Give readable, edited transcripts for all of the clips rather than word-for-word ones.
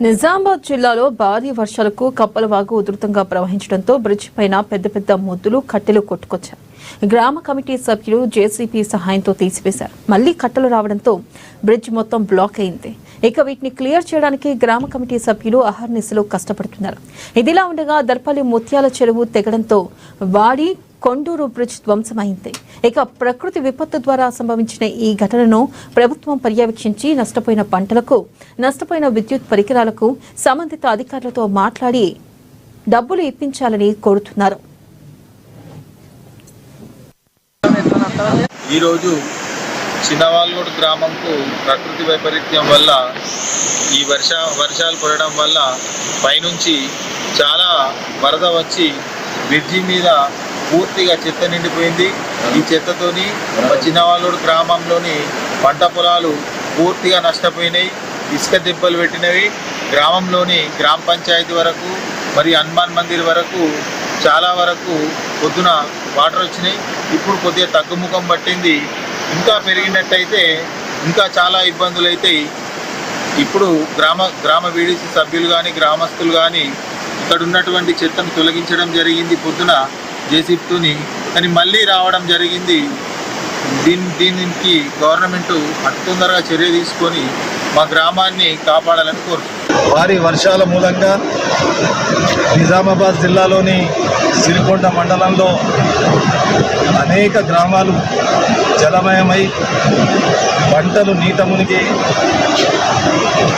నిజామాబాద్ జిల్లాలో భారీ వర్షాలకు కప్పలవాగు ఉధృతంగా ప్రవహించడంతో బ్రిడ్జ్ పైన పెద్ద పెద్ద మొద్దులు కట్టెలు కొట్టుకొచ్చాయి. గ్రామ కమిటీ సభ్యులు జేసీబీ సహాయంతో తీసివేశారు. మళ్లీ కట్టెలు రావడంతో బ్రిడ్జ్ మొత్తం బ్లాక్ అయింది. ఇక వీటిని క్లియర్ చేయడానికి గ్రామ కమిటీ సభ్యులు అహర్నిశలు కష్టపడుతున్నారు. ఇదిలా ఉండగా దర్పల్లి ముత్యాల చెరువు తెగడంతో వాడి కొండూరు బ్రిడ్జ్ ధ్వంసమైంది. ఇక ప్రకృతి విపత్తు ద్వారా సంభవించిన ఈ ఘటనను ప్రభుత్వం పర్యవేక్షించి నష్టపోయిన పంటలకు, నష్టపోయిన విద్యుత్ పరికరాలకు సంబంధిత అధికారులతో మాట్లాడి డబ్బులు ఇప్పించాలని కోరుతున్నారు. ఈరోజు చిన్నవాల్గూడ గ్రామంకు ప్రకృతి వైపరీత్యం వల్ల ఈ వర్షాలు పడడం వల్ల పైనుంచి చాలా వరద వచ్చి బ్రిడ్జి మీద పూర్తిగా చెత్త నిండిపోయింది. ఈ చెత్తతోని చిన్నవాల్గూడ గ్రామంలోని పంట పొలాలు పూర్తిగా నష్టపోయినాయి. ఇసుక దెబ్బలు పెట్టినవి. గ్రామంలోని గ్రామ పంచాయతీ వరకు మరి హనుమాన్ మందిర్ వరకు చాలా వరకు పొద్దున వాటర్ వచ్చినాయి. ఇప్పుడు కొద్దిగా తగ్గుముఖం పట్టింది. ఇంకా పెరిగినట్టయితే ఇంకా చాలా ఇబ్బందులు అవుతాయి. ఇప్పుడు గ్రామ వీడిసి సభ్యులు కానీ గ్రామస్తులు కానీ ఇక్కడ ఉన్నటువంటి చెత్తను తొలగించడం జరిగింది పొద్దున జేసీబీతోని. కానీ మళ్ళీ రావడం జరిగింది. దీనికి గవర్నమెంట్ అతి తొందరగా చర్య తీసుకొని మా గ్రామాన్ని కాపాడాలని కోరుతున్నాం. భారీ వర్షాల మూలంగా నిజామాబాద్ జిల్లాలోని సిరికొండ మండలంలో అనేక గ్రామాలు జలమయమై పంటలు నీట మునిగి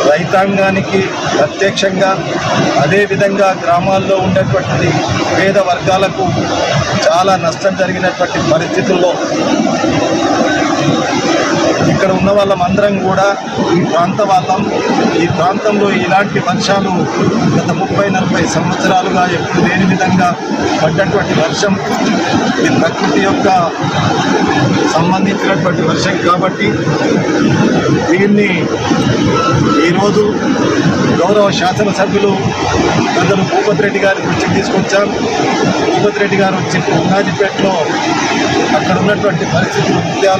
రైతాంగానికి ప్రత్యక్షంగా అదేవిధంగా గ్రామాల్లో ఉండేటువంటి పేద వర్గాలకు చాలా నష్టం జరిగినటువంటి పరిస్థితుల్లో ఇక్కడ ఉన్న వాళ్ళమందరం కూడా ఈ ప్రాంతంలో ఇలాంటి వర్షాలు గత 30-40 సంవత్సరాలుగా ఎప్పుడు లేని విధంగా పడ్డటువంటి వర్షం ఈ ప్రకృతి యొక్క సంబంధించినటువంటి వర్షం కాబట్టి దీన్ని ఈరోజు గౌరవ శాసనసభ్యులు పెద్దలు భూపతి రెడ్డి గారి దృష్టికి తీసుకొచ్చాం. భూపతి రెడ్డి గారు వచ్చి పునాదిపేటలో అక్కడ ఉన్నటువంటి పరిస్థితులు ముత్యాల